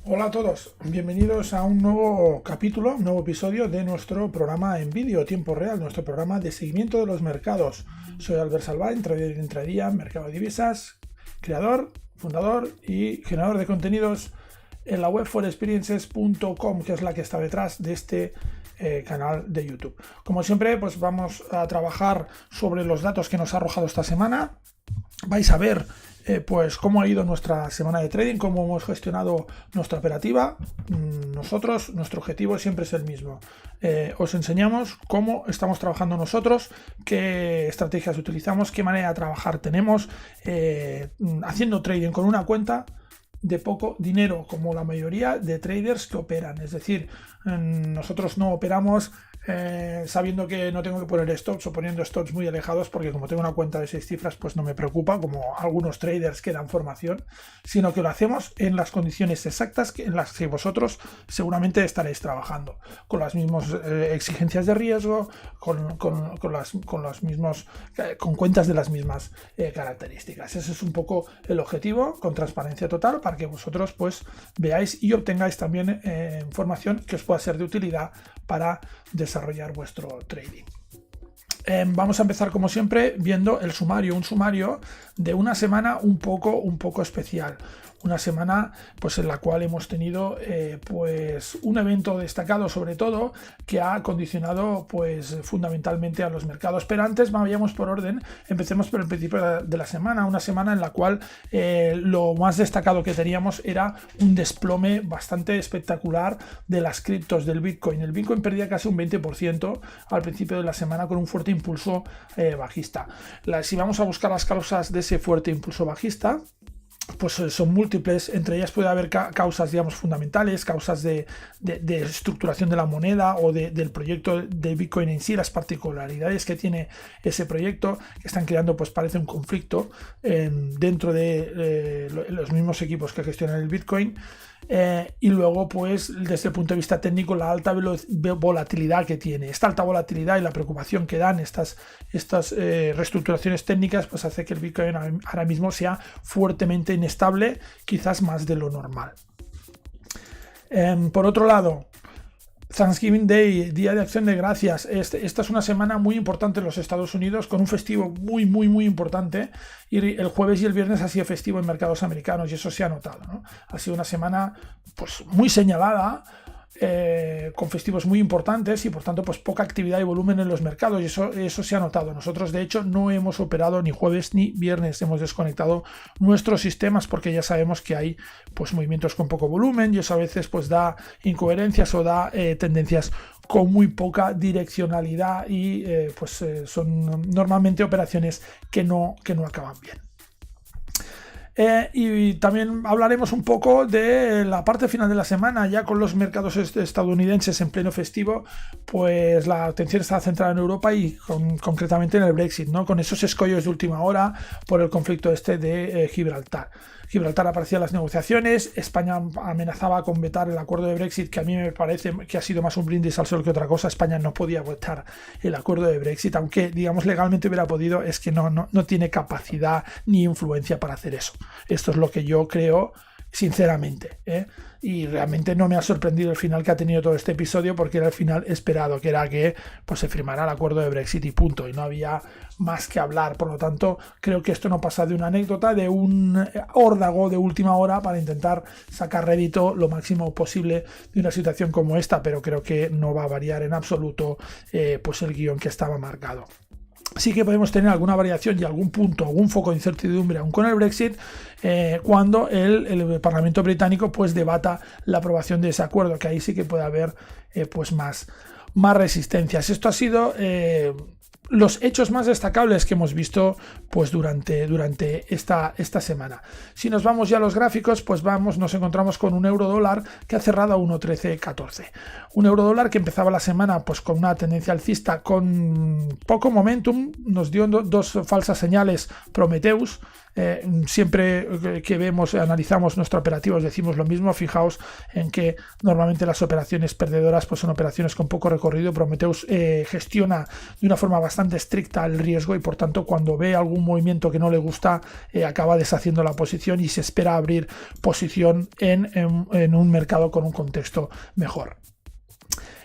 Hola a todos, bienvenidos a un nuevo capítulo, un nuevo episodio de nuestro programa en vídeo, tiempo real, nuestro programa de seguimiento de los mercados. Soy Albert Salvain, trader de intradía, mercado de divisas, creador, fundador y generador de contenidos en la web forexperiences.com, que es la que está detrás de este canal de YouTube. Como siempre, pues vamos a trabajar sobre los datos que nos ha arrojado esta semana. Vais a ver pues cómo ha ido nuestra semana de trading, cómo hemos gestionado nuestra operativa. Nuestro objetivo siempre es el mismo. Os enseñamos cómo estamos trabajando nosotros, qué estrategias utilizamos, qué manera de trabajar tenemos, haciendo trading con una cuenta de poco dinero, como la mayoría de traders que operan. Es decir, nosotros no operamos sabiendo que no tengo que poner stops o poniendo stops muy alejados, porque como tengo una cuenta de 6 cifras, pues no me preocupa, como algunos traders que dan formación, sino que lo hacemos en las condiciones exactas en las que vosotros seguramente estaréis trabajando, con las mismas exigencias de riesgo, con cuentas de las mismas características. Ese es un poco el objetivo, con transparencia total, para que vosotros pues veáis y obtengáis también información que os pueda ser de utilidad para desarrollar vuestro trading. Vamos a empezar como siempre viendo un sumario de una semana un poco especial. Una semana pues en la cual hemos tenido pues un evento destacado, sobre todo, que ha condicionado pues fundamentalmente a los mercados. Pero antes vayamos por orden, empecemos por el principio de la semana, una semana en la cual lo más destacado que teníamos era un desplome bastante espectacular de las criptos del Bitcoin. El Bitcoin perdía casi un 20% al principio de la semana con un fuerte impulso bajista. Si vamos a buscar las causas de ese fuerte impulso bajista, pues son múltiples. Entre ellas puede haber causas, digamos, fundamentales, causas de estructuración de la moneda o del proyecto de Bitcoin en sí, las particularidades que tiene ese proyecto, que están creando, pues parece un conflicto dentro de los mismos equipos que gestionan el Bitcoin. Y luego, pues desde el punto de vista técnico, la alta volatilidad que tiene. Esta alta volatilidad y la preocupación que dan estas reestructuraciones técnicas, pues hace que el Bitcoin ahora mismo sea fuertemente inestable, quizás más de lo normal. Por otro lado, Thanksgiving Day, Día de Acción de Gracias. Esta es una semana muy importante en los Estados Unidos, con un festivo muy importante, y el jueves y el viernes ha sido festivo en mercados americanos, y eso se ha notado, ¿no? Ha sido una semana pues muy señalada, con festivos muy importantes y por tanto pues poca actividad y volumen en los mercados, y eso se ha notado. Nosotros de hecho no hemos operado ni jueves ni viernes, hemos desconectado nuestros sistemas porque ya sabemos que hay pues movimientos con poco volumen, y eso a veces pues da incoherencias o da tendencias con muy poca direccionalidad, y son normalmente operaciones que no acaban bien. Y también hablaremos un poco de la parte final de la semana, ya con los mercados estadounidenses en pleno festivo. Pues la atención está centrada en Europa y concretamente en el Brexit, ¿no? Con esos escollos de última hora por el conflicto de Gibraltar. Gibraltar aparecía en las negociaciones, España amenazaba con vetar el acuerdo de Brexit, que a mí me parece que ha sido más un brindis al sol que otra cosa. España no podía vetar el acuerdo de Brexit, aunque digamos legalmente hubiera podido, es que no tiene capacidad ni influencia para hacer eso. Esto es lo que yo creo sinceramente, y realmente no me ha sorprendido el final que ha tenido todo este episodio, porque era el final esperado, que era que pues se firmara el acuerdo de Brexit y punto, y no había más que hablar. Por lo tanto, creo que esto no pasa de una anécdota, de un órdago de última hora para intentar sacar rédito lo máximo posible de una situación como esta, pero creo que no va a variar en absoluto pues el guión que estaba marcado. Sí que podemos tener alguna variación y algún punto, algún foco de incertidumbre aún con el Brexit, cuando el Parlamento británico pues debata la aprobación de ese acuerdo, que ahí sí que puede haber pues más resistencias. Esto ha sido los hechos más destacables que hemos visto pues durante esta semana. Si nos vamos ya a los gráficos, pues nos encontramos con un euro dólar que ha cerrado a 1.1314. Un euro dólar que empezaba la semana pues con una tendencia alcista con poco momentum, nos dio dos falsas señales Prometheus, Siempre que analizamos nuestra operativa os decimos lo mismo. Fijaos en que normalmente las operaciones perdedoras pues son operaciones con poco recorrido. Prometheus gestiona de una forma bastante estricta el riesgo y por tanto cuando ve algún movimiento que no le gusta acaba deshaciendo la posición y se espera abrir posición en un mercado con un contexto mejor.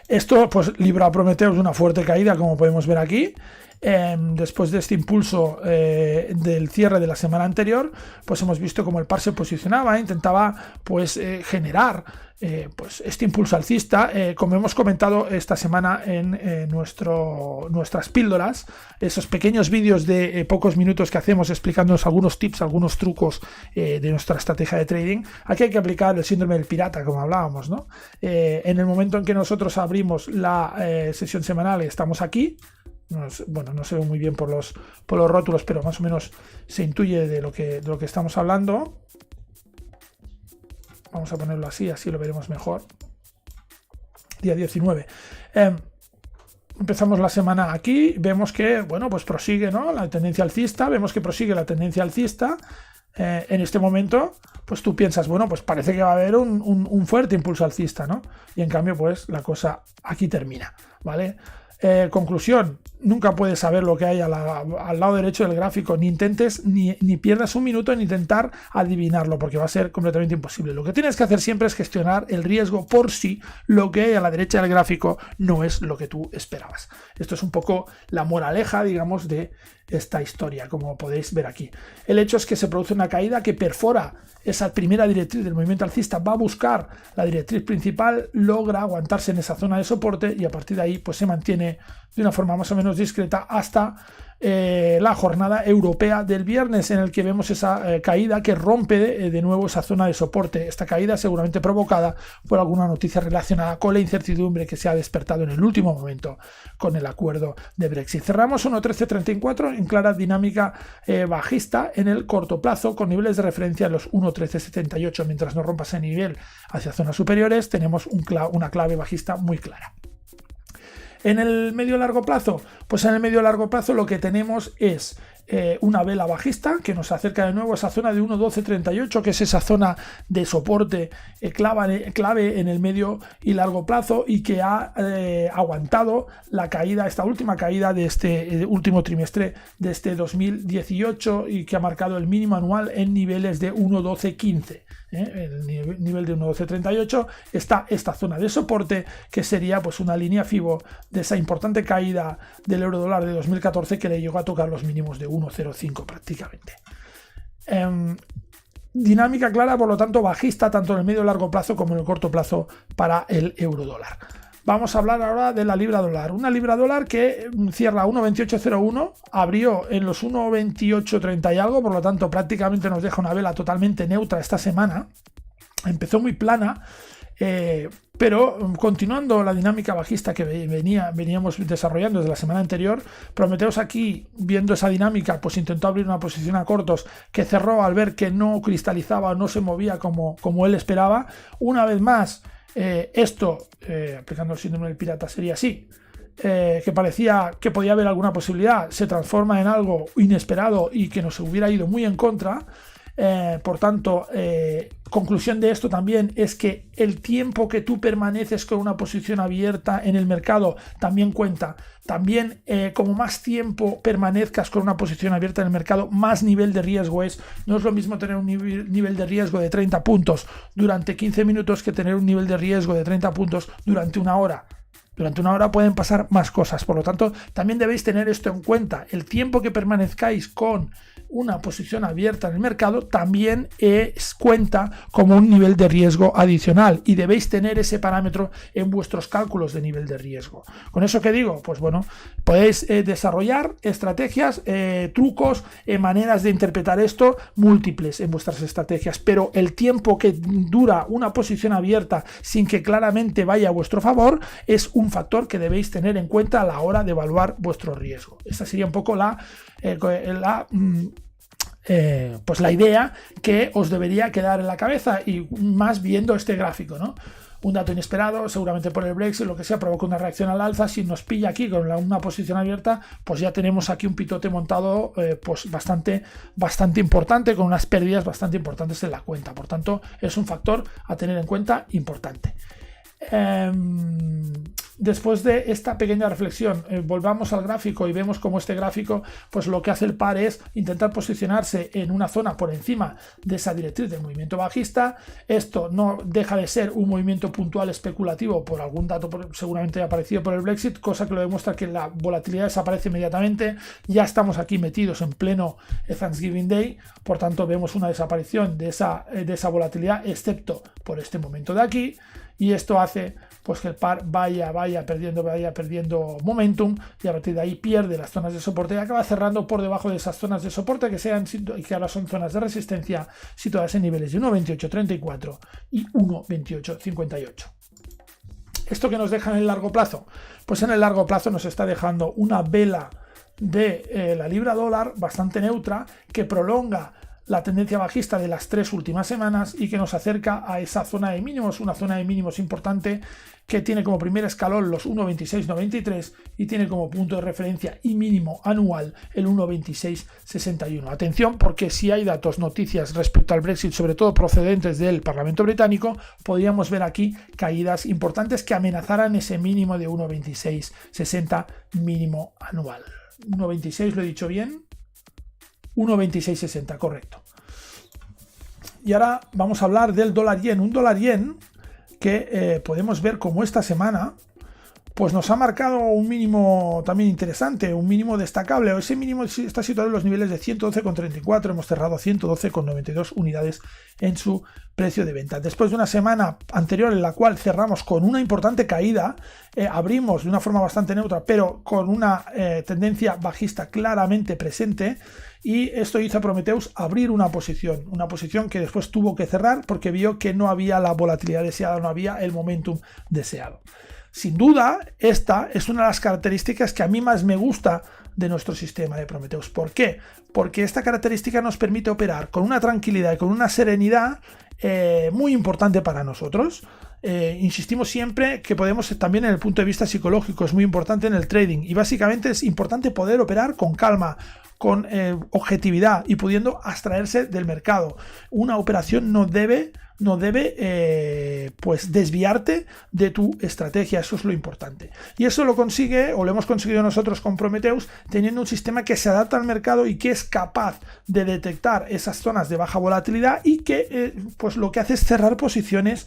Esto pues libra a Prometheus de una fuerte caída, como podemos ver aquí. Después de este impulso del cierre de la semana anterior, pues hemos visto como el par se posicionaba, intentaba pues generar pues este impulso alcista, como hemos comentado esta semana en nuestras píldoras, esos pequeños vídeos de pocos minutos que hacemos explicándonos algunos tips, algunos trucos de nuestra estrategia de trading. Aquí hay que aplicar el síndrome del pirata, como hablábamos, ¿no? En el momento en que nosotros abrimos la sesión semanal, estamos aquí. Bueno, no se ve muy bien por los rótulos, pero más o menos se intuye de lo que estamos hablando. Vamos a ponerlo así lo veremos mejor. Día 19. Empezamos la semana aquí, vemos que, bueno, pues prosigue, ¿no?, la tendencia alcista, vemos que prosigue la tendencia alcista. En este momento, pues tú piensas, bueno, pues parece que va a haber un fuerte impulso alcista, ¿no? Y en cambio, pues la cosa aquí termina, ¿vale? Conclusión, nunca puedes saber lo que hay al lado derecho del gráfico, ni intentes ni pierdas un minuto en intentar adivinarlo, porque va a ser completamente imposible. Lo que tienes que hacer siempre es gestionar el riesgo por si lo que hay a la derecha del gráfico no es lo que tú esperabas. Esto es un poco la moraleja, digamos, de esta historia, como podéis ver aquí. El hecho es que se produce una caída que perfora esa primera directriz del movimiento alcista, va a buscar la directriz principal, logra aguantarse en esa zona de soporte y a partir de ahí pues se mantiene de una forma más o menos discreta hasta la jornada europea del viernes, en el que vemos esa caída que rompe de nuevo esa zona de soporte. Esta caída seguramente provocada por alguna noticia relacionada con la incertidumbre que se ha despertado en el último momento con el acuerdo de Brexit. Cerramos 1.1334 en clara dinámica bajista en el corto plazo, con niveles de referencia en los 1.1378. Mientras no rompa ese nivel hacia zonas superiores, tenemos una clave bajista muy clara. En el medio largo plazo, pues en el medio largo plazo lo que tenemos es una vela bajista que nos acerca de nuevo a esa zona de 1.1238, que es esa zona de soporte clave en el medio y largo plazo y que ha aguantado la caída, esta última caída de este último trimestre de este 2018 y que ha marcado el mínimo anual en niveles de 1.1215. El nivel de 1.1238 está esta zona de soporte que sería pues una línea FIBO de esa importante caída del euro dólar de 2014 que le llegó a tocar los mínimos de 1.05 prácticamente. Dinámica clara, por lo tanto bajista tanto en el medio y largo plazo como en el corto plazo para el euro dólar. Vamos a hablar ahora de la libra dólar. Una libra dólar que cierra 1.2801, abrió en los 1.2830 y algo, por lo tanto prácticamente nos deja una vela totalmente neutra esta semana. Empezó muy plana, pero continuando la dinámica bajista que veníamos desarrollando desde la semana anterior, Prometheus aquí, viendo esa dinámica, pues intentó abrir una posición a cortos que cerró al ver que no cristalizaba o no se movía como él esperaba. Una vez más, aplicando el síndrome del pirata, sería así, que parecía que podía haber alguna posibilidad, se transforma en algo inesperado y que nos hubiera ido muy en contra. Por tanto, conclusión de esto también es que el tiempo que tú permaneces con una posición abierta en el mercado también cuenta. También, como más tiempo permanezcas con una posición abierta en el mercado, más nivel de riesgo es. No es lo mismo tener un nivel de riesgo de 30 puntos durante 15 minutos que tener un nivel de riesgo de 30 puntos durante una hora. Durante una hora pueden pasar más cosas, por lo tanto, también debéis tener esto en cuenta. El tiempo que permanezcáis con una posición abierta en el mercado también cuenta como un nivel de riesgo adicional y debéis tener ese parámetro en vuestros cálculos de nivel de riesgo. ¿Con eso qué digo? Pues bueno, podéis desarrollar estrategias, trucos, maneras de interpretar esto múltiples en vuestras estrategias, pero el tiempo que dura una posición abierta sin que claramente vaya a vuestro favor es un factor que debéis tener en cuenta a la hora de evaluar vuestro riesgo. Esta sería un poco la idea que os debería quedar en la cabeza y más viendo este gráfico, ¿no? un dato inesperado, seguramente por el Brexit, lo que sea, provoca una reacción al alza. Si nos pilla aquí con una posición abierta, pues ya tenemos aquí un pitote montado pues bastante importante, con unas pérdidas bastante importantes en la cuenta. Por tanto, es un factor a tener en cuenta importante. Después de esta pequeña reflexión, volvamos al gráfico y vemos cómo este gráfico, pues lo que hace el par es intentar posicionarse en una zona por encima de esa directriz del movimiento bajista. Esto no deja de ser un movimiento puntual especulativo por algún dato seguramente aparecido por el Brexit, cosa que lo demuestra que la volatilidad desaparece inmediatamente. Ya estamos aquí metidos en pleno Thanksgiving Day, por tanto vemos una desaparición de esa volatilidad, excepto por este momento de aquí. Y esto hace pues que el par vaya perdiendo momentum, y a partir de ahí pierde las zonas de soporte y acaba cerrando por debajo de esas zonas de soporte que ahora son zonas de resistencia situadas en niveles de 1.2834 y 1.2858. ¿Esto qué nos deja en el largo plazo? Pues en el largo plazo nos está dejando una vela de la libra dólar bastante neutra, que prolonga la tendencia bajista de las 3 últimas semanas y que nos acerca a esa zona de mínimos, una zona de mínimos importante que tiene como primer escalón los 1.2693 y tiene como punto de referencia y mínimo anual el 1.2661. Atención, porque si hay datos, noticias respecto al Brexit, sobre todo procedentes del Parlamento británico, podríamos ver aquí caídas importantes que amenazaran ese mínimo de 1.2660 mínimo anual. 1.26, ¿lo he dicho bien? 1.2660, correcto. Y ahora vamos a hablar del dólar yen. Un dólar yen que podemos ver como esta semana pues nos ha marcado un mínimo también interesante, un mínimo destacable. Ese mínimo está situado en los niveles de 112,34. Hemos cerrado 112,92 unidades en su precio de venta. Después de una semana anterior en la cual cerramos con una importante caída, abrimos de una forma bastante neutra, pero con una tendencia bajista claramente presente. Y esto hizo a Prometheus abrir una posición que después tuvo que cerrar porque vio que no había la volatilidad deseada, no había el momentum deseado. Sin duda, esta es una de las características que a mí más me gusta de nuestro sistema de Prometheus. ¿Por qué? Porque esta característica nos permite operar con una tranquilidad y con una serenidad muy importante para nosotros. Insistimos siempre que podemos también en el punto de vista psicológico, es muy importante en el trading, y básicamente es importante poder operar con calma, con objetividad y pudiendo abstraerse del mercado. Una operación no debe pues desviarte de tu estrategia, eso es lo importante. Y eso lo consigue, o lo hemos conseguido nosotros con Prometheus, teniendo un sistema que se adapta al mercado y que es capaz de detectar esas zonas de baja volatilidad y que pues lo que hace es cerrar posiciones,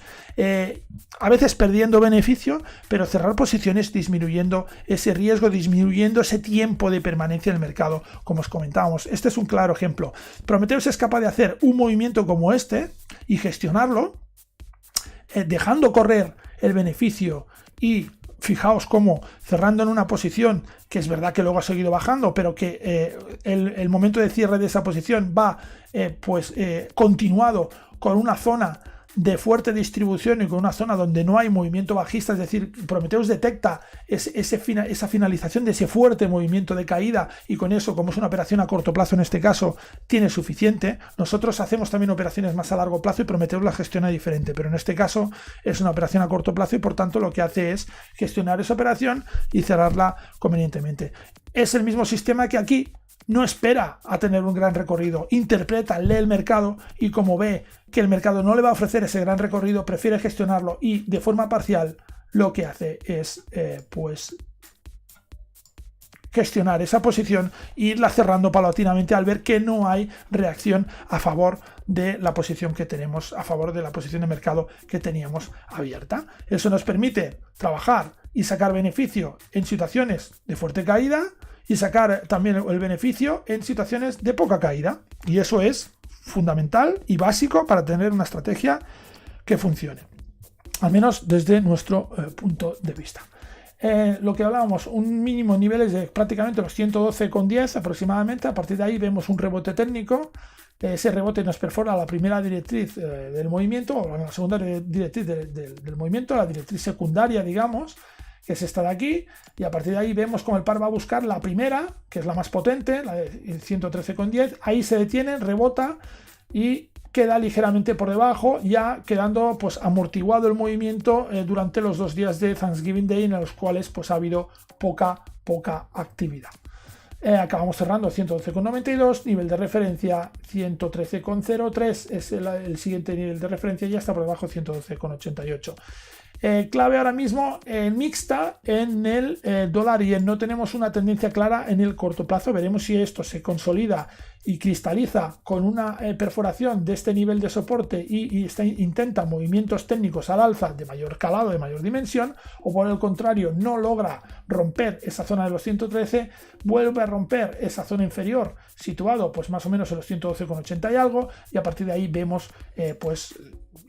a veces perdiendo beneficio, pero cerrar posiciones disminuyendo ese riesgo, disminuyendo ese tiempo de permanencia en el mercado, como os comentábamos. Este es un claro ejemplo. Prometheus es capaz de hacer un movimiento como este y gestionarlo, dejando correr el beneficio, y fijaos cómo cerrando en una posición que es verdad que luego ha seguido bajando, pero que el momento de cierre de esa posición va continuado con una zona de fuerte distribución y con una zona donde no hay movimiento bajista, es decir, Prometheus detecta esa finalización de ese fuerte movimiento de caída, y con eso, como es una operación a corto plazo en este caso, tiene suficiente. Nosotros hacemos también operaciones más a largo plazo y Prometheus la gestiona diferente, pero en este caso es una operación a corto plazo y por tanto lo que hace es gestionar esa operación y cerrarla convenientemente. Es el mismo sistema que aquí no espera a tener un gran recorrido, interpreta, lee el mercado, y como ve que el mercado no le va a ofrecer ese gran recorrido, prefiere gestionarlo, y de forma parcial lo que hace es gestionar esa posición e irla cerrando paulatinamente al ver que no hay reacción a favor de la posición que tenemos, a favor de la posición de mercado que teníamos abierta. Eso nos permite trabajar y sacar beneficio en situaciones de fuerte caída, y sacar también el beneficio en situaciones de poca caída. Y eso es fundamental y básico para tener una estrategia que funcione, al menos desde nuestro punto de vista. Lo que hablábamos, un mínimo en niveles de prácticamente los 112,10 aproximadamente. A partir de ahí vemos un rebote técnico. Ese rebote nos perfora la primera directriz del movimiento, o la segunda directriz del movimiento, la directriz secundaria, digamos, que es esta de aquí, y a partir de ahí vemos como el par va a buscar la primera, que es la más potente, la de 113,10, ahí se detiene, rebota y queda ligeramente por debajo, ya quedando pues amortiguado el movimiento durante los 2 días de Thanksgiving Day, en los cuales pues ha habido poca actividad. Acabamos cerrando 112,92, nivel de referencia 113,03, es el siguiente nivel de referencia, ya está por debajo 112,88. Clave ahora mismo mixta en el dólar yen. No tenemos una tendencia clara en el corto plazo. Veremos si esto se consolida y cristaliza con una perforación de este nivel de soporte y intenta movimientos técnicos al alza de mayor calado, de mayor dimensión, o por el contrario no logra romper esa zona de los 113, vuelve a romper esa zona inferior situado pues más o menos en los 112,80 y algo, y a partir de ahí vemos pues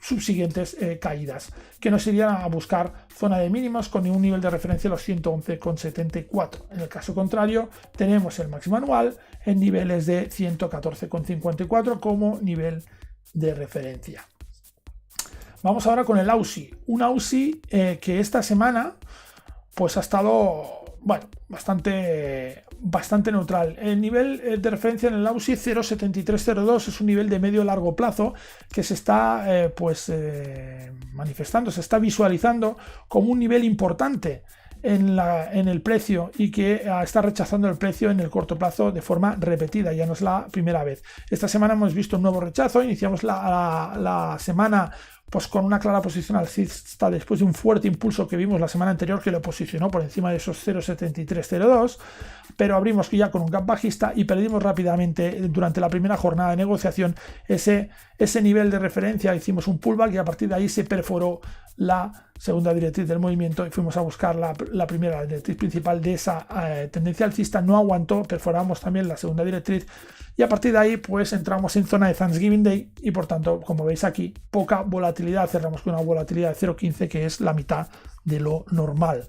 subsiguientes caídas que nos irían a buscar zona de mínimos con un nivel de referencia de los 111,74. En el caso contrario tenemos el máximo anual en niveles de 114,54 como nivel de referencia. Vamos ahora con el Aussie, un Aussie que esta semana pues ha estado bastante neutral. El nivel de referencia en el Aussie 0,7302 es un nivel de medio largo plazo que se está manifestando, se está visualizando como un nivel importante en el precio y que está rechazando el precio en el corto plazo de forma repetida, ya no es la primera vez. Esta semana hemos visto un nuevo rechazo, iniciamos la semana pues con una clara posición alcista después de un fuerte impulso que vimos la semana anterior que lo posicionó por encima de esos 0,7302, pero abrimos ya con un gap bajista y perdimos rápidamente durante la primera jornada de negociación ese nivel de referencia. Hicimos un pullback y a partir de ahí se perforó la segunda directriz del movimiento y fuimos a buscar la primera directriz principal de esa tendencia alcista. No aguantó, perforamos también la segunda directriz y a partir de ahí pues entramos en zona de Thanksgiving Day y por tanto, como veis aquí, poca volatilidad. Cerramos con una volatilidad de 0,15 que es la mitad de lo normal.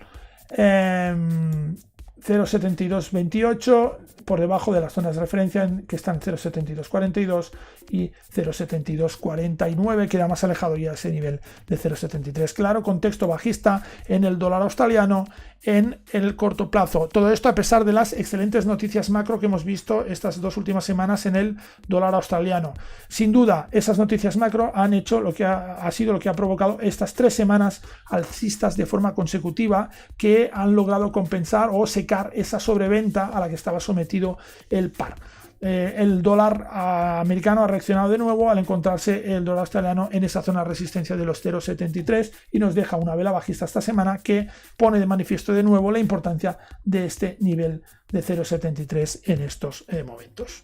0,7228 por debajo de las zonas de referencia que están 0,7242 y 0,7249, queda más alejado ya ese nivel de 0,73. Claro, contexto bajista en el dólar australiano en el corto plazo. Todo esto a pesar de las excelentes noticias macro que hemos visto estas 2 últimas semanas en el dólar australiano. Sin duda, esas noticias macro han hecho lo que ha sido lo que ha provocado estas 3 semanas alcistas de forma consecutiva que han logrado compensar o secar esa sobreventa a la que estaba sometido el par. El dólar americano ha reaccionado de nuevo al encontrarse el dólar australiano en esa zona de resistencia de los 0,73 y nos deja una vela bajista esta semana que pone de manifiesto de nuevo la importancia de este nivel de 0,73 en estos momentos.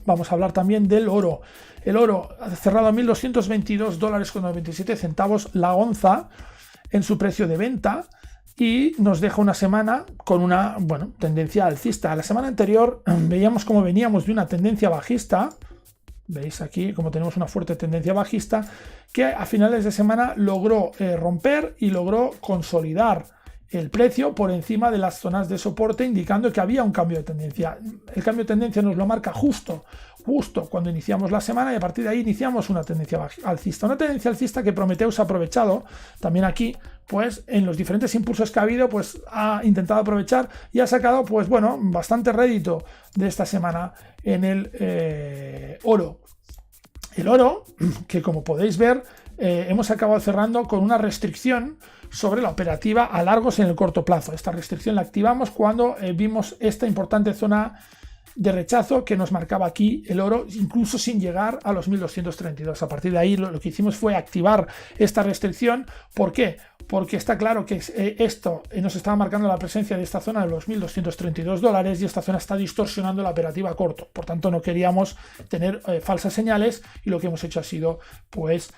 Vamos a hablar también del oro. El oro ha cerrado a $1.222,97 la onza en su precio de venta y nos deja una semana con una tendencia alcista. La semana anterior veíamos cómo veníamos de una tendencia bajista. Veis aquí como tenemos una fuerte tendencia bajista que a finales de semana logró romper y logró consolidar el precio por encima de las zonas de soporte, indicando que había un cambio de tendencia. El cambio de tendencia nos lo marca justo cuando iniciamos la semana y a partir de ahí iniciamos una tendencia alcista. Una tendencia alcista que Prometheus se ha aprovechado también aquí, pues en los diferentes impulsos que ha habido, pues ha intentado aprovechar y ha sacado, pues bastante rédito de esta semana en el oro. El oro, que como podéis ver, hemos acabado cerrando con una restricción sobre la operativa a largos en el corto plazo. Esta restricción la activamos cuando vimos esta importante zona de rechazo que nos marcaba aquí el oro, incluso sin llegar a los 1232. A partir de ahí lo que hicimos fue activar esta restricción. ¿Por qué? Porque está claro que esto nos estaba marcando la presencia de esta zona de los $1.232 y esta zona está distorsionando la operativa a corto. Por tanto, no queríamos tener falsas señales y lo que hemos hecho ha sido pues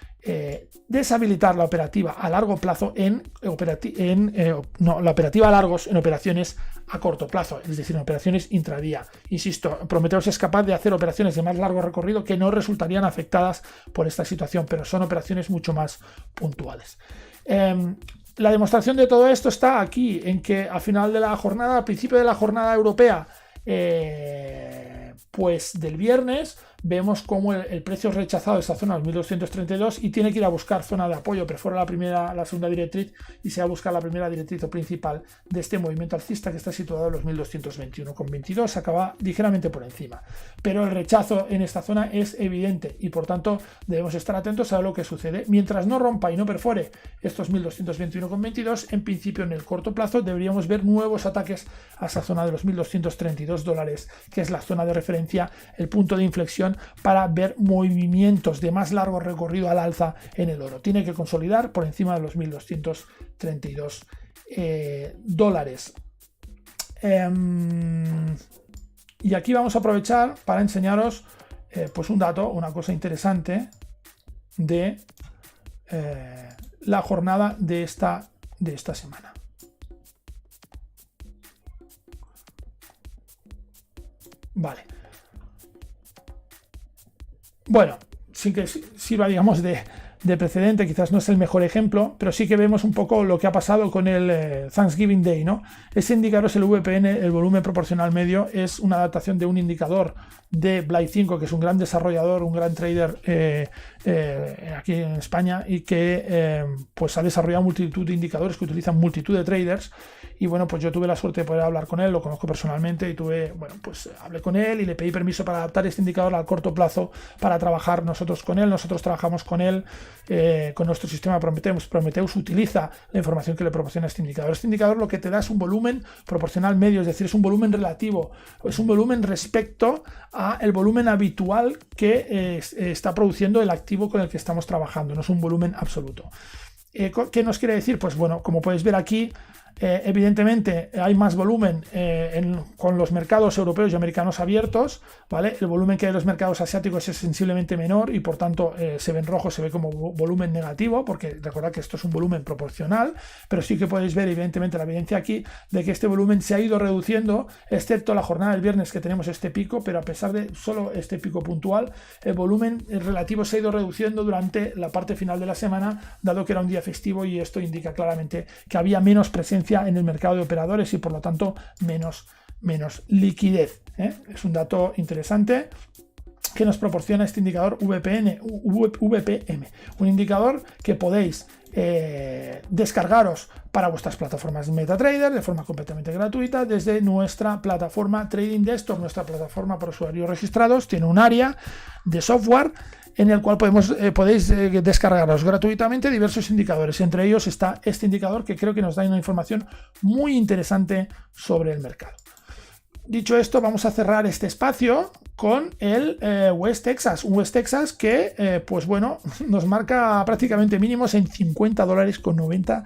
deshabilitar la operativa a largo plazo la operativa a largos en operaciones a corto plazo, es decir, en operaciones intradía. Insisto, Prometheus es capaz de hacer operaciones de más largo recorrido que no resultarían afectadas por esta situación, pero son operaciones mucho más puntuales. La demostración de todo esto está aquí, en que al final de la jornada, al principio de la jornada europea, pues del viernes, vemos cómo el precio es rechazado de esta zona, los 1232, y tiene que ir a buscar zona de apoyo, perfora la segunda directriz y se va a buscar la primera directriz principal de este movimiento alcista que está situado en los 1221,22, acaba ligeramente por encima. Pero el rechazo en esta zona es evidente y por tanto debemos estar atentos a lo que sucede. Mientras no rompa y no perfore estos 1221,22, en principio en el corto plazo deberíamos ver nuevos ataques a esa zona de los $1.232, que es la zona de referencia, el punto de inflexión para ver movimientos de más largo recorrido al alza en el oro. Tiene que consolidar por encima de los 1.232 dólares. Y aquí vamos a aprovechar para enseñaros pues un dato, una cosa interesante de la jornada de esta semana. Vale. Bueno, sin que sirva, digamos, de precedente, quizás no es el mejor ejemplo, pero sí que vemos un poco lo que ha pasado con el Thanksgiving Day, ¿no? Ese indicador es el VPN, el volumen proporcional medio, es una adaptación de un indicador de Blay 5, que es un gran desarrollador, un gran trader aquí en España, y que pues ha desarrollado multitud de indicadores que utilizan multitud de traders. Y bueno, pues yo tuve la suerte de poder hablar con él, lo conozco personalmente y pues hablé con él y le pedí permiso para adaptar este indicador al corto plazo para trabajar nosotros con él. Nosotros trabajamos con él con nuestro sistema Prometheus. Prometheus utiliza la información que le proporciona este indicador. Este indicador lo que te da es un volumen proporcional medio, es decir, es un volumen relativo, es un volumen respecto a el volumen habitual que está produciendo el activo con el que estamos trabajando, no es un volumen absoluto. ¿Qué nos quiere decir? Pues bueno, como podéis ver aquí, evidentemente hay más volumen con los mercados europeos y americanos abiertos, ¿vale? El volumen que hay en los mercados asiáticos es sensiblemente menor y por tanto se ve en rojo, se ve como volumen negativo, porque recordad que esto es un volumen proporcional, pero sí que podéis ver evidentemente la evidencia aquí de que este volumen se ha ido reduciendo, excepto la jornada del viernes que tenemos este pico, pero a pesar de solo este pico puntual, el volumen relativo se ha ido reduciendo durante la parte final de la semana, dado que era un día festivo, y esto indica claramente que había menos presencia en el mercado de operadores y por lo tanto menos liquidez. Es un dato interesante que nos proporciona este indicador VPM, un indicador que podéis descargaros para vuestras plataformas MetaTrader de forma completamente gratuita desde nuestra plataforma Trading Desktop, nuestra plataforma para usuarios registrados. Tiene un área de software en el cual podéis descargaros gratuitamente diversos indicadores. Entre ellos está este indicador que creo que nos da una información muy interesante sobre el mercado. Dicho esto, vamos a cerrar este espacio con el West Texas. Un West Texas que, pues bueno, nos marca prácticamente mínimos en $50.90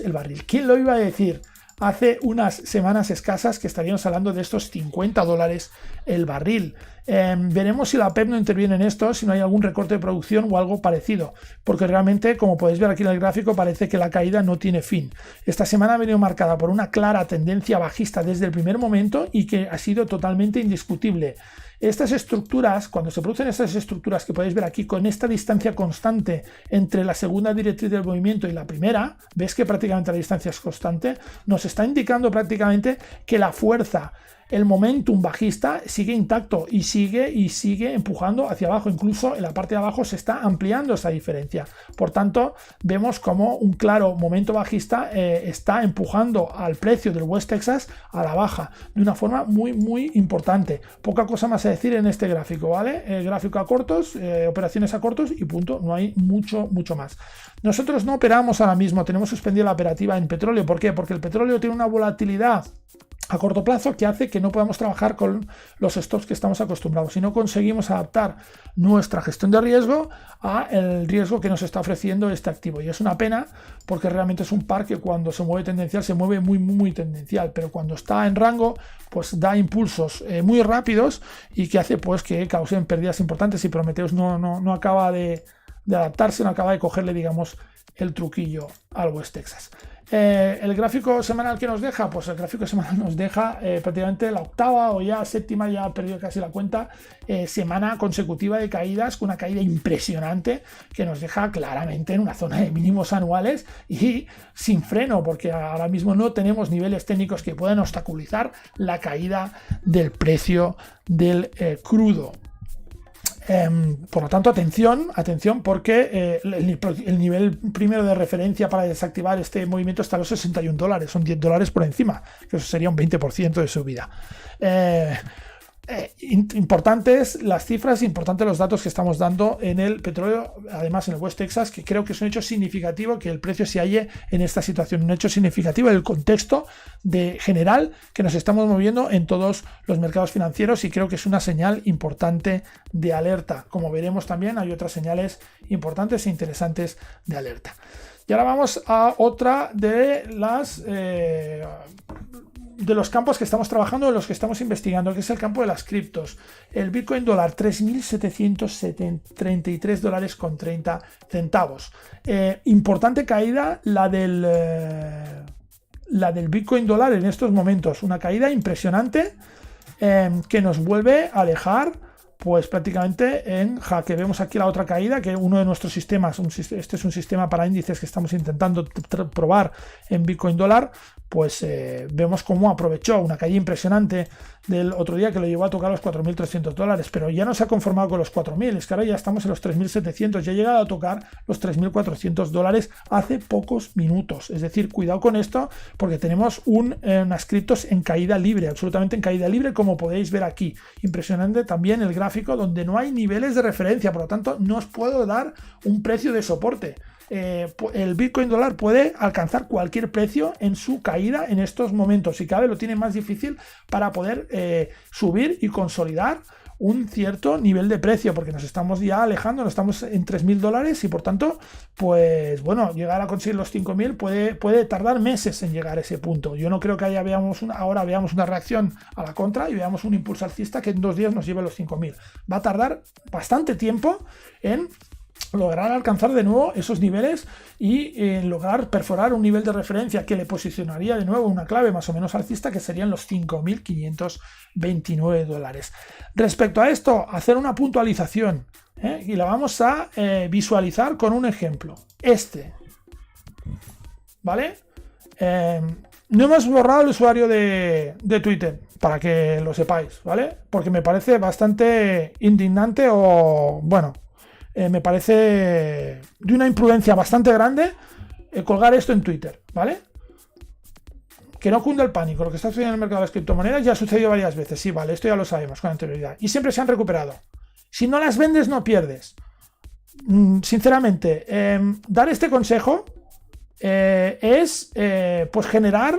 el barril. ¿Quién lo iba a decir? Hace unas semanas escasas que estaríamos hablando de estos $50 el barril. Veremos si la PEP no interviene en esto, si no hay algún recorte de producción o algo parecido, porque realmente, como podéis ver aquí en el gráfico, parece que la caída no tiene fin. Esta semana ha venido marcada por una clara tendencia bajista desde el primer momento y que ha sido totalmente indiscutible. Estas estructuras, cuando se producen estas estructuras que podéis ver aquí con esta distancia constante entre la segunda directriz del movimiento y la primera, ves que prácticamente la distancia es constante, nos está indicando prácticamente que la fuerza, el momentum bajista sigue intacto y sigue empujando hacia abajo. Incluso en la parte de abajo se está ampliando esa diferencia. Por tanto, vemos como un claro momento bajista está empujando al precio del West Texas a la baja de una forma muy importante. Poca cosa más a decir en este gráfico, ¿vale? Gráfico a cortos, operaciones a cortos y punto. No hay mucho más. Nosotros no operamos ahora mismo, tenemos suspendida la operativa en petróleo. ¿Por qué? Porque el petróleo tiene una volatilidad a corto plazo que hace que no podamos trabajar con los stops que estamos acostumbrados y no conseguimos adaptar nuestra gestión de riesgo al riesgo que nos está ofreciendo este activo, y es una pena porque realmente es un par que cuando se mueve tendencial se mueve muy tendencial, pero cuando está en rango pues da impulsos muy rápidos y que hace pues que causen pérdidas importantes, y Prometheus no acaba de adaptarse, no acaba de cogerle, digamos, el truquillo al West Texas. El gráfico semanal que nos deja, pues el gráfico semanal nos deja prácticamente la octava o ya séptima, ya he perdido casi la cuenta, semana consecutiva de caídas, con una caída impresionante que nos deja claramente en una zona de mínimos anuales y sin freno, porque ahora mismo no tenemos niveles técnicos que puedan obstaculizar la caída del precio del crudo. Por lo tanto, atención, porque el nivel primero de referencia para desactivar este movimiento está a los $61, son $10 por encima, que eso sería un 20% de subida. Importantes las cifras, importantes los datos que estamos dando en el petróleo, además en el West Texas, que creo que es un hecho significativo que el precio se halle en esta situación, un hecho significativo del contexto general que nos estamos moviendo en todos los mercados financieros, y creo que es una señal importante de alerta. Como veremos también hay otras señales importantes e interesantes de alerta. Y ahora vamos a otra de los campos que estamos trabajando, de los que estamos investigando, que es el campo de las criptos. El Bitcoin dólar, $3.733,30. Importante caída la del Bitcoin dólar en estos momentos. Una caída impresionante que nos vuelve a dejar pues prácticamente en jaque. Vemos aquí la otra caída, que uno de nuestros sistemas, este es un sistema para índices que estamos intentando probar en Bitcoin dólar, pues vemos cómo aprovechó una caída impresionante del otro día que lo llevó a tocar los $4.300, pero ya no se ha conformado con los 4.000, es que ahora ya estamos en los 3.700, ya ha llegado a tocar los $3.400 hace pocos minutos. Es decir, cuidado con esto, porque tenemos unas criptos en caída libre, absolutamente en caída libre, como podéis ver aquí. Impresionante también el gráfico, donde no hay niveles de referencia, por lo tanto no os puedo dar un precio de soporte. El Bitcoin dólar puede alcanzar cualquier precio en su caída en estos momentos, y cada vez lo tiene más difícil para poder subir y consolidar un cierto nivel de precio, porque nos estamos ya alejando, nos estamos en $3.000, y por tanto, pues bueno, llegar a conseguir los 5.000 puede tardar meses en llegar a ese punto. Yo no creo que ahora veamos una reacción a la contra y veamos un impulso alcista que en 2 días nos lleve a los 5.000. Va a tardar bastante tiempo en lograr alcanzar de nuevo esos niveles y lograr perforar un nivel de referencia que le posicionaría de nuevo una clave más o menos alcista, que serían los $5.529. Respecto a esto, hacer una puntualización, y la vamos a visualizar con un ejemplo. ¿Vale? No hemos borrado el usuario de Twitter, para que lo sepáis, ¿vale? Porque me parece bastante indignante, o bueno, me parece de una imprudencia bastante grande colgar esto en Twitter, ¿vale? Que no cunda el pánico. Lo que está sucediendo en el mercado de las criptomonedas ya ha sucedido varias veces. Sí, vale, esto ya lo sabemos con anterioridad. Y siempre se han recuperado. Si no las vendes, no pierdes. Sinceramente, dar este consejo es pues generar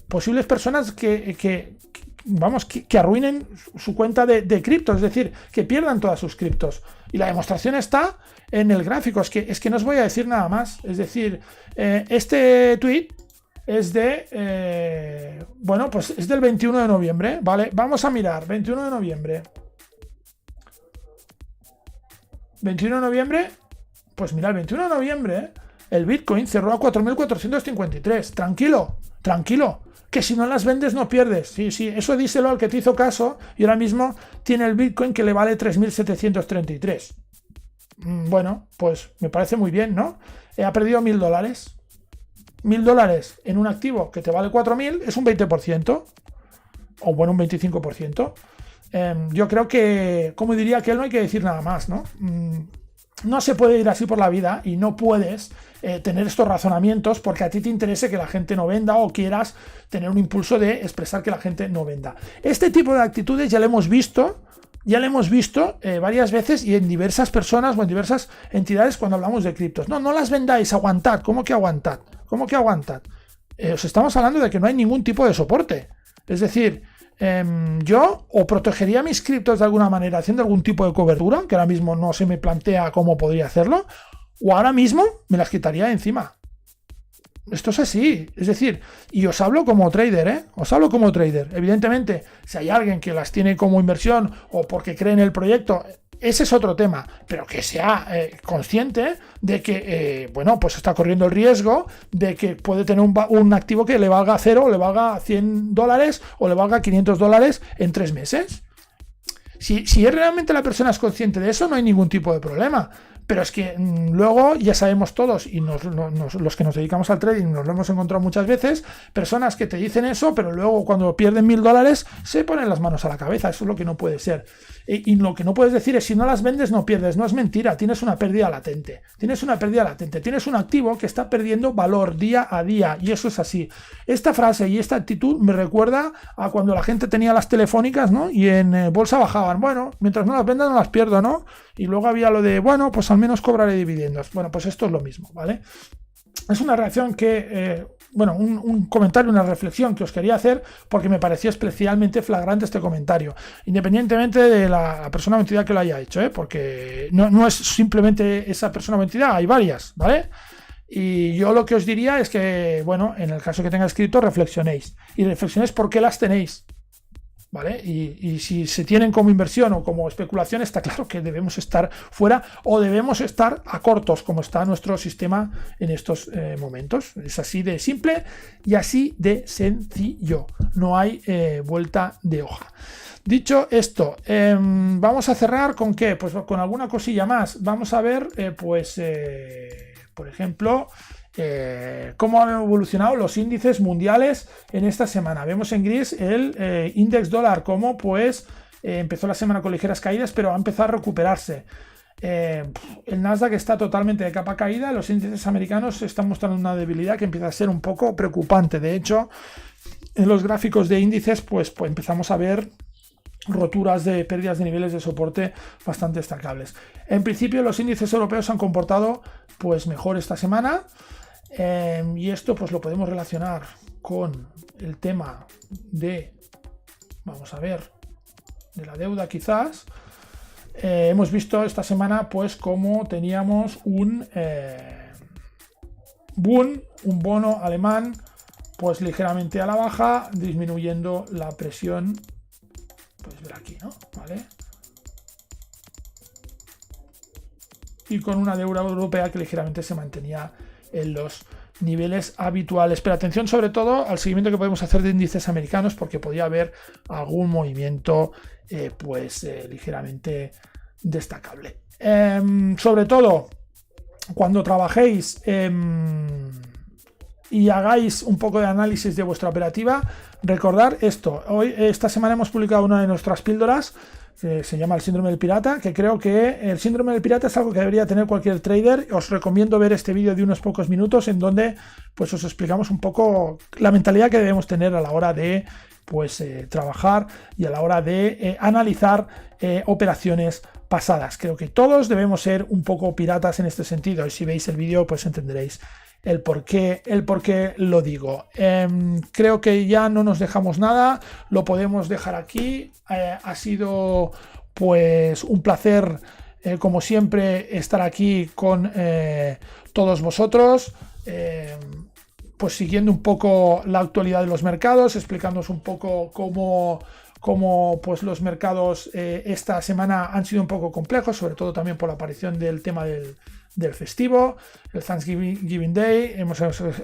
posibles personas que arruinen su cuenta de cripto, es decir, que pierdan todas sus criptos. Y la demostración está en el gráfico, es que no os voy a decir nada más. Es decir, este tweet es pues es del 21 de noviembre, ¿vale? Vamos a mirar, 21 de noviembre. 21 de noviembre, pues mira, el 21 de noviembre el Bitcoin cerró a 4.453. Tranquilo. Que si no las vendes no pierdes. Sí, eso díselo al que te hizo caso y ahora mismo tiene el Bitcoin que le vale 3.733. Bueno, pues me parece muy bien, ¿no? Ha perdido $1.000. $1.000 en un activo que te vale 4.000 es un 20%, o bueno, un 25%. Yo creo que, como diría aquel, no hay que decir nada más, ¿no? No se puede ir así por la vida y no puedes tener estos razonamientos porque a ti te interese que la gente no venda o quieras tener un impulso de expresar que la gente no venda. Este tipo de actitudes ya lo hemos visto varias veces y en diversas personas o en diversas entidades cuando hablamos de criptos. No las vendáis, aguantad. ¿Cómo que aguantad? Os estamos hablando de que no hay ningún tipo de soporte. Es decir, yo o protegería mis criptos de alguna manera haciendo algún tipo de cobertura, que ahora mismo no se me plantea cómo podría hacerlo, o ahora mismo me las quitaría de encima. Esto es así, es decir, y os hablo como trader, Evidentemente, si hay alguien que las tiene como inversión o porque cree en el proyecto, ese es otro tema, pero que sea consciente de que, pues está corriendo el riesgo de que puede tener un activo que le valga 0, o le valga $100, o le valga $500 en 3 meses. Si realmente la persona es consciente de eso, no hay ningún tipo de problema. Pero es que luego ya sabemos todos, y los que nos dedicamos al trading nos lo hemos encontrado muchas veces, personas que te dicen eso, pero luego cuando pierden $1.000 se ponen las manos a la cabeza. Eso es lo que no puede ser. Y lo que no puedes decir es: si no las vendes no pierdes. No es mentira, tienes una pérdida latente. Tienes un activo que está perdiendo valor día a día, y eso es así. Esta frase y esta actitud me recuerda a cuando la gente tenía las telefónicas, ¿no? Y en bolsa bajaban. Bueno, mientras no las vendas no las pierdo, ¿no? Y luego había lo de, bueno, pues al menos cobraré dividendos. Bueno, pues esto es lo mismo, ¿vale? Es una reacción que, un comentario, una reflexión que os quería hacer, porque me pareció especialmente flagrante este comentario, independientemente de la persona o entidad que lo haya hecho, porque no es simplemente esa persona o entidad, hay varias, ¿vale? Y yo lo que os diría es que, bueno, en el caso que tengáis escrito, reflexionéis. Y reflexionéis por qué las tenéis, ¿vale? Y si se tienen como inversión o como especulación, está claro que debemos estar fuera o debemos estar a cortos, como está nuestro sistema en estos momentos. Es así de simple y así de sencillo. No hay vuelta de hoja. Dicho esto, vamos a cerrar con ¿qué? Pues con alguna cosilla más. Vamos a ver, por ejemplo, cómo han evolucionado los índices mundiales en esta semana. Vemos en gris el índice dólar, como pues empezó la semana con ligeras caídas, pero ha empezado a recuperarse. El Nasdaq está totalmente de capa caída. Los índices americanos están mostrando una debilidad que empieza a ser un poco preocupante. De hecho, en los gráficos de índices pues empezamos a ver roturas de pérdidas de niveles de soporte bastante destacables. En principio, los índices europeos se han comportado pues mejor esta semana, y esto pues lo podemos relacionar con el tema de, vamos a ver, de la deuda quizás. Hemos visto esta semana pues como teníamos un bono alemán pues ligeramente a la baja, disminuyendo la presión. Podéis ver aquí, ¿no? ¿Vale? Y con una deuda europea que ligeramente se mantenía en los niveles habituales. Pero atención sobre todo al seguimiento que podemos hacer de índices americanos, porque podía haber algún movimiento ligeramente destacable. Sobre todo cuando trabajéis y hagáis un poco de análisis de vuestra operativa, recordar esto. Esta semana hemos publicado una de nuestras píldoras que se llama el síndrome del pirata, que creo que el síndrome del pirata es algo que debería tener cualquier trader. Os recomiendo ver este vídeo de unos pocos minutos en donde pues os explicamos un poco la mentalidad que debemos tener a la hora de trabajar y a la hora de analizar operaciones pasadas. Creo que todos debemos ser un poco piratas en este sentido, y si veis el vídeo pues entenderéis el por qué lo digo. Creo que ya no nos dejamos nada, lo podemos dejar aquí. Ha sido pues un placer, como siempre, estar aquí con todos vosotros, pues siguiendo un poco la actualidad de los mercados, explicándoos un poco cómo pues los mercados esta semana han sido un poco complejos, sobre todo también por la aparición del tema del festivo, el Thanksgiving Day.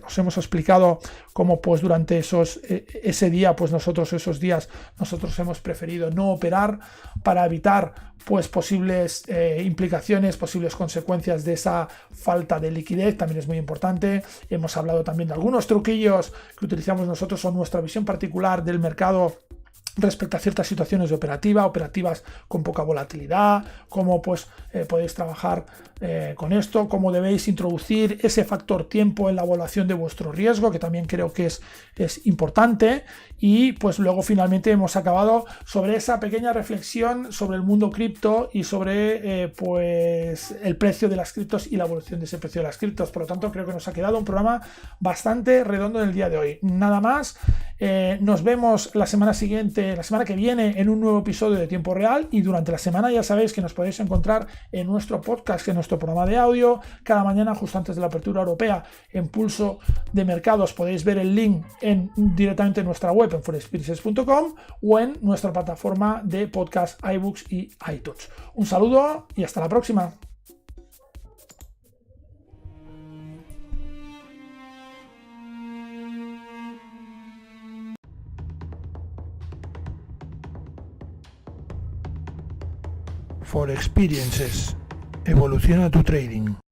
Os hemos explicado cómo pues durante ese día, pues esos días nosotros hemos preferido no operar para evitar pues posibles implicaciones, posibles consecuencias de esa falta de liquidez. También es muy importante. Hemos hablado también de algunos truquillos que utilizamos nosotros o nuestra visión particular del mercado respecto a ciertas situaciones de operativas con poca volatilidad, cómo pues podéis trabajar con esto, cómo debéis introducir ese factor tiempo en la evaluación de vuestro riesgo, que también creo que es importante. Y pues luego finalmente hemos acabado sobre esa pequeña reflexión sobre el mundo cripto y sobre pues el precio de las criptos y la evolución de ese precio de las criptos. Por lo tanto, creo que nos ha quedado un programa bastante redondo en el día de hoy. Nada más, nos vemos la semana que viene en un nuevo episodio de Tiempo Real, y durante la semana ya sabéis que nos podéis encontrar en nuestro podcast, que es nuestro programa de audio. Cada mañana, justo antes de la apertura europea, en Pulso de Mercados, podéis ver el link directamente en nuestra web en forexperiences.com o en nuestra plataforma de podcast, iBooks y iTunes. Un saludo y hasta la próxima. For Experiences. Evoluciona tu trading.